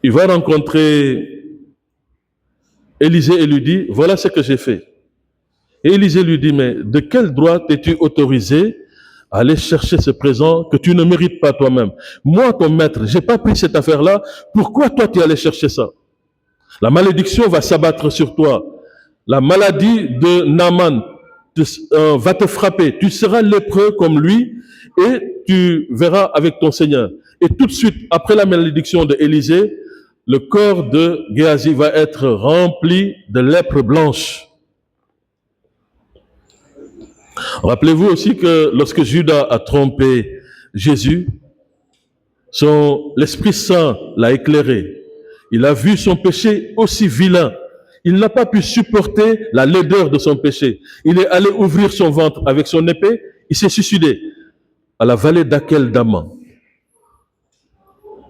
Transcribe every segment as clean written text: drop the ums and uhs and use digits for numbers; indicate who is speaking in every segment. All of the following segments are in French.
Speaker 1: il va rencontrer Élisée et lui dit, voilà ce que j'ai fait. Et Élisée lui dit, mais de quel droit t'es-tu autorisé à aller chercher ce présent que tu ne mérites pas toi-même? Moi, ton maître, j'ai pas pris cette affaire-là. Pourquoi toi, tu es allé chercher ça? La malédiction va s'abattre sur toi. La maladie de Naaman va te frapper. Tu seras lépreux comme lui et tu verras avec ton Seigneur. Et tout de suite, après la malédiction de Élisée, le corps de Géasi va être rempli de lèpre blanche. Rappelez-vous aussi que lorsque Judas a trompé Jésus, l'Esprit Saint l'a éclairé. Il a vu son péché aussi vilain. Il n'a pas pu supporter la laideur de son péché. Il est allé ouvrir son ventre avec son épée. Il s'est suicidé à la vallée d'Akel-Dama.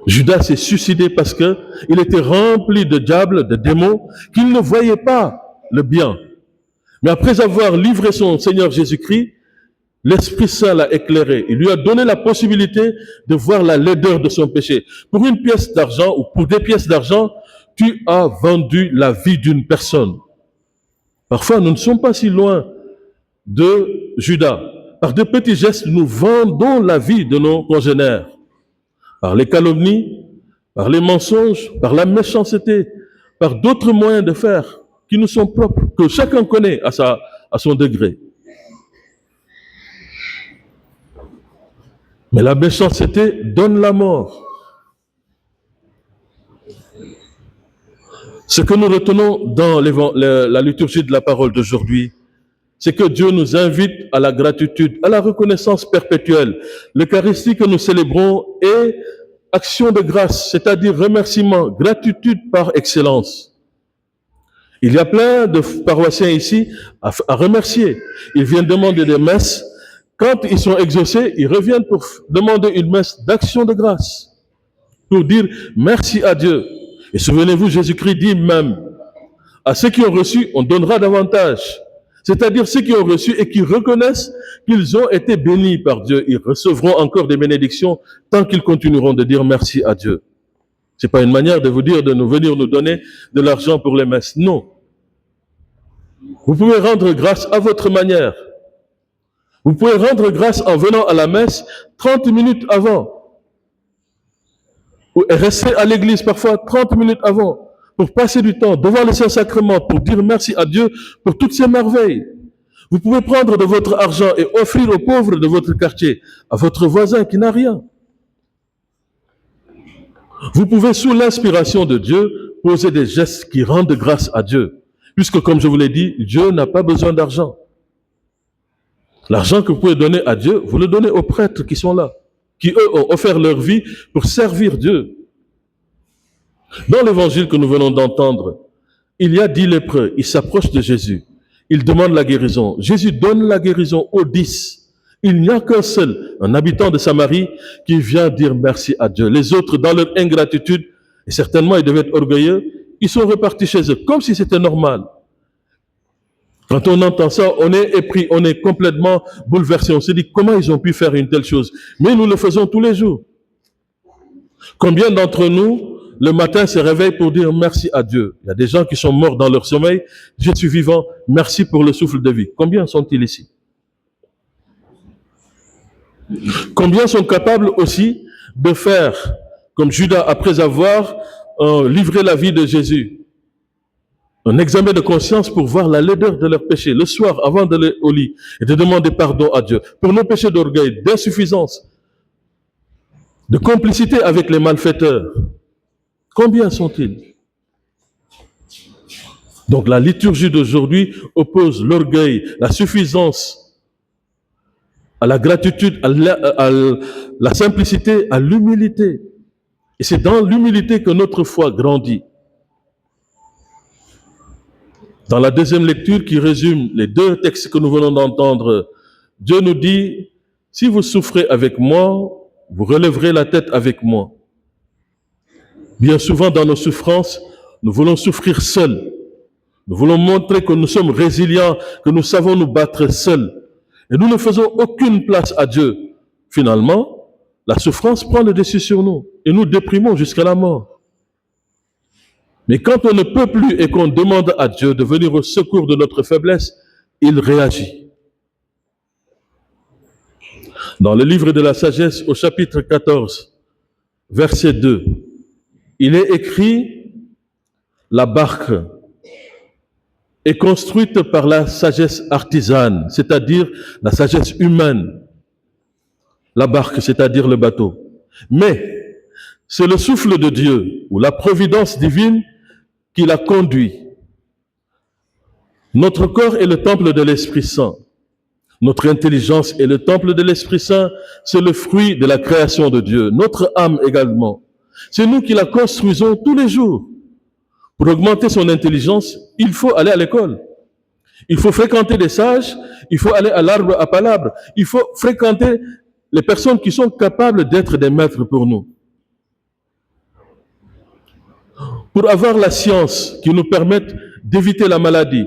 Speaker 1: Judas s'est suicidé parce qu'il était rempli de diables, de démons, qu'il ne voyait pas le bien. Mais après avoir livré son Seigneur Jésus-Christ, l'Esprit Saint l'a éclairé. Il lui a donné la possibilité de voir la laideur de son péché. Pour une pièce d'argent ou pour des pièces d'argent, tu as vendu la vie d'une personne. Parfois, nous ne sommes pas si loin de Judas. Par de petits gestes, nous vendons la vie de nos congénères. Par les calomnies, par les mensonges, par la méchanceté, par d'autres moyens de faire qui nous sont propres, que chacun connaît à son degré. Mais la méchanceté donne la mort. Ce que nous retenons dans la liturgie de la parole d'aujourd'hui, c'est que Dieu nous invite à la gratitude, à la reconnaissance perpétuelle. L'Eucharistie que nous célébrons est action de grâce, c'est-à-dire remerciement, gratitude par excellence. Il y a plein de paroissiens ici à remercier. Ils viennent demander des messes. Quand ils sont exaucés, ils reviennent pour demander une messe d'action de grâce, pour dire merci à Dieu. Et souvenez-vous, Jésus-Christ dit même, à ceux qui ont reçu, on donnera davantage. C'est-à-dire ceux qui ont reçu et qui reconnaissent qu'ils ont été bénis par Dieu. Ils recevront encore des bénédictions tant qu'ils continueront de dire merci à Dieu. C'est pas une manière de vous dire de venir nous donner de l'argent pour les messes. Non. Vous pouvez rendre grâce à votre manière. Vous pouvez rendre grâce en venant à la messe 30 minutes avant. Ou rester à l'église parfois 30 minutes avant pour passer du temps devant le Saint-Sacrement pour dire merci à Dieu pour toutes ces merveilles. Vous pouvez prendre de votre argent et offrir aux pauvres de votre quartier, à votre voisin qui n'a rien. Vous pouvez, sous l'inspiration de Dieu, poser des gestes qui rendent grâce à Dieu. Puisque, comme je vous l'ai dit, Dieu n'a pas besoin d'argent. L'argent que vous pouvez donner à Dieu, vous le donnez aux prêtres qui sont là, qui eux ont offert leur vie pour servir Dieu. Dans l'évangile que nous venons d'entendre, il y a 10 lépreux, ils s'approchent de Jésus, ils demandent la guérison. Jésus donne la guérison aux 10. Il n'y a qu'un seul, un habitant de Samarie, qui vient dire merci à Dieu. Les autres, dans leur ingratitude, et certainement ils devaient être orgueilleux, ils sont repartis chez eux, comme si c'était normal. Quand on entend ça, on est épris, on est complètement bouleversé. On se dit, comment ils ont pu faire une telle chose? Mais nous le faisons tous les jours. Combien d'entre nous, le matin, se réveillent pour dire merci à Dieu? Il y a des gens qui sont morts dans leur sommeil. Je suis vivant, merci pour le souffle de vie. Combien sont-ils ici? Combien sont capables aussi de faire, comme Judas, après avoir livré la vie de Jésus, un examen de conscience pour voir la laideur de leurs péchés le soir avant d'aller au lit et de demander pardon à Dieu pour nos péchés d'orgueil, d'insuffisance, de complicité avec les malfaiteurs. Combien sont-ils? Donc la liturgie d'aujourd'hui oppose l'orgueil, la suffisance à la gratitude, à la simplicité, à l'humilité. Et c'est dans l'humilité que notre foi grandit. Dans la deuxième lecture qui résume les 2 textes que nous venons d'entendre, Dieu nous dit, si vous souffrez avec moi, vous relèverez la tête avec moi. Bien souvent dans nos souffrances, nous voulons souffrir seuls. Nous voulons montrer que nous sommes résilients, que nous savons nous battre seuls. Et nous ne faisons aucune place à Dieu. Finalement, la souffrance prend le dessus sur nous et nous déprimons jusqu'à la mort. Mais quand on ne peut plus et qu'on demande à Dieu de venir au secours de notre faiblesse, il réagit. Dans le livre de la sagesse, au chapitre 14, verset 2, il est écrit: la barque est construite par la sagesse artisane, c'est-à-dire la sagesse humaine. La barque, c'est-à-dire le bateau. Mais c'est le souffle de Dieu ou la providence divine qui la conduit. Notre corps est le temple de l'Esprit Saint. Notre intelligence est le temple de l'Esprit Saint. C'est le fruit de la création de Dieu. Notre âme également. C'est nous qui la construisons tous les jours. Pour augmenter son intelligence, il faut aller à l'école. Il faut fréquenter des sages. Il faut aller à l'arbre à palabres. Il faut fréquenter les personnes qui sont capables d'être des maîtres pour nous. Pour avoir la science qui nous permette d'éviter la maladie,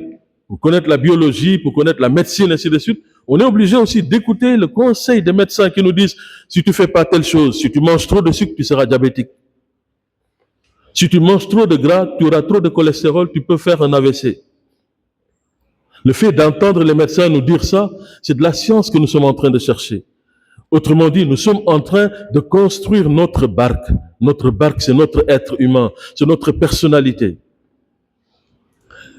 Speaker 1: pour connaître la biologie, pour connaître la médecine, ainsi de suite, on est obligé aussi d'écouter le conseil des médecins qui nous disent: si tu ne fais pas telle chose, si tu manges trop de sucre, tu seras diabétique. Si tu manges trop de gras, tu auras trop de cholestérol, tu peux faire un AVC. Le fait d'entendre les médecins nous dire ça, c'est de la science que nous sommes en train de chercher. Autrement dit, nous sommes en train de construire notre barque. Notre barque, c'est notre être humain, c'est notre personnalité.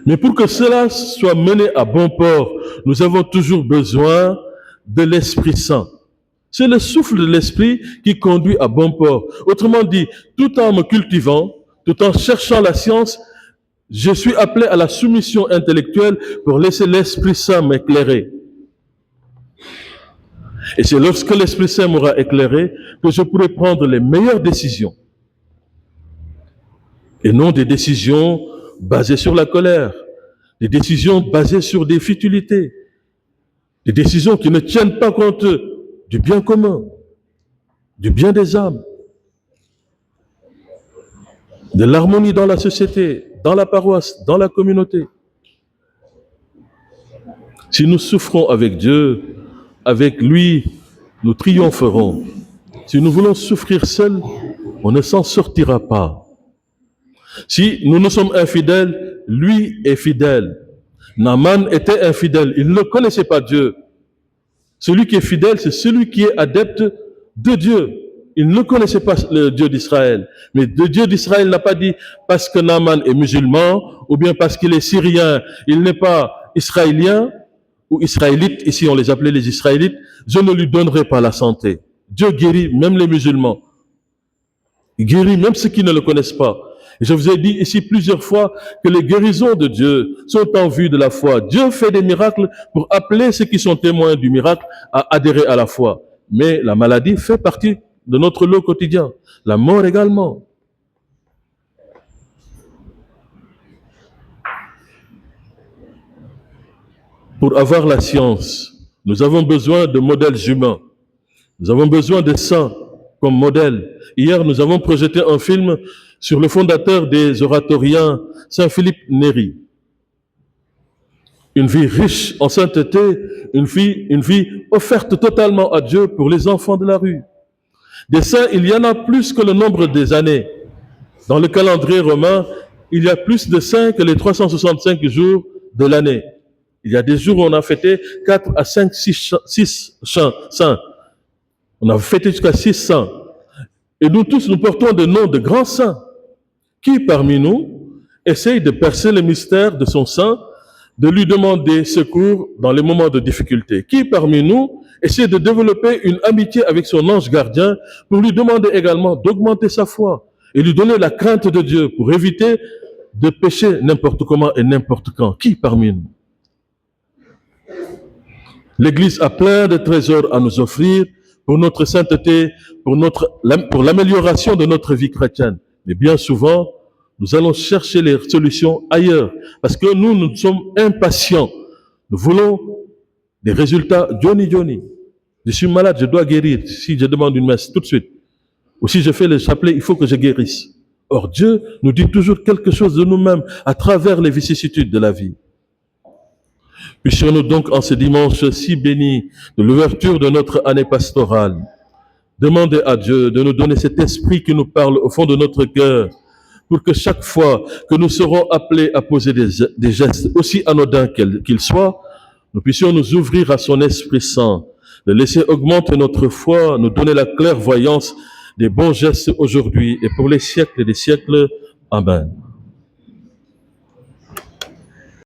Speaker 1: Mais pour que cela soit mené à bon port, nous avons toujours besoin de l'Esprit Saint. C'est le souffle de l'Esprit qui conduit à bon port. Autrement dit, tout en me cultivant, tout en cherchant la science, je suis appelé à la soumission intellectuelle pour laisser l'Esprit Saint m'éclairer. Et c'est lorsque l'Esprit Saint m'aura éclairé que je pourrai prendre les meilleures décisions. Et non des décisions basées sur la colère, des décisions basées sur des futilités, des décisions qui ne tiennent pas compte du bien commun, du bien des âmes, de l'harmonie dans la société, dans la paroisse, dans la communauté. Si nous souffrons avec Dieu, avec lui, nous triompherons. Si nous voulons souffrir seuls, on ne s'en sortira pas. Si nous sommes infidèles, lui est fidèle. Naaman était infidèle, il ne connaissait pas Dieu. Celui qui est fidèle, c'est celui qui est adepte de Dieu. Il ne connaissait pas le Dieu d'Israël. Mais le Dieu d'Israël n'a pas dit parce que Naaman est musulman, ou bien parce qu'il est syrien, il n'est pas israélien, ou israélite, ici on les appelait les israélites, je ne lui donnerai pas la santé. Dieu guérit même les musulmans. Il guérit même ceux qui ne le connaissent pas. Et je vous ai dit ici plusieurs fois que les guérisons de Dieu sont en vue de la foi. Dieu fait des miracles pour appeler ceux qui sont témoins du miracle à adhérer à la foi. Mais la maladie fait partie de notre lot quotidien. La mort également. Pour avoir la science, nous avons besoin de modèles humains. Nous avons besoin de saints comme modèle. Hier, nous avons projeté un film sur le fondateur des oratoriens, Saint Philippe Néri. Une vie riche en sainteté, une vie offerte totalement à Dieu pour les enfants de la rue. Des saints, il y en a plus que le nombre des années. Dans le calendrier romain, il y a plus de saints que les 365 jours de l'année. Il y a des jours où on a fêté 4 à 5, 6 saints. On a fêté jusqu'à 6 saints. Et nous tous, nous portons des noms de grands saints. Qui parmi nous essaye de percer le mystère de son saint, de lui demander secours dans les moments de difficulté? Qui parmi nous essaie de développer une amitié avec son ange gardien pour lui demander également d'augmenter sa foi et lui donner la crainte de Dieu pour éviter de pécher n'importe comment et n'importe quand? Qui parmi nous? L'Église a plein de trésors à nous offrir pour notre sainteté, pour l'amélioration de notre vie chrétienne. Mais bien souvent, nous allons chercher les solutions ailleurs parce que nous sommes impatients. Nous voulons des résultats Johnny. Je suis malade, je dois guérir. Si je demande une messe tout de suite, ou si je fais le chapelet, il faut que je guérisse. Or, Dieu nous dit toujours quelque chose de nous-mêmes à travers les vicissitudes de la vie. Puissions-nous donc en ce dimanche si béni de l'ouverture de notre année pastorale, demander à Dieu de nous donner cet esprit qui nous parle au fond de notre cœur pour que chaque fois que nous serons appelés à poser des gestes aussi anodins qu'ils soient, nous puissions nous ouvrir à son Esprit Saint, le laisser augmenter notre foi, nous donner la clairvoyance des bons gestes aujourd'hui et pour les siècles des siècles. Amen.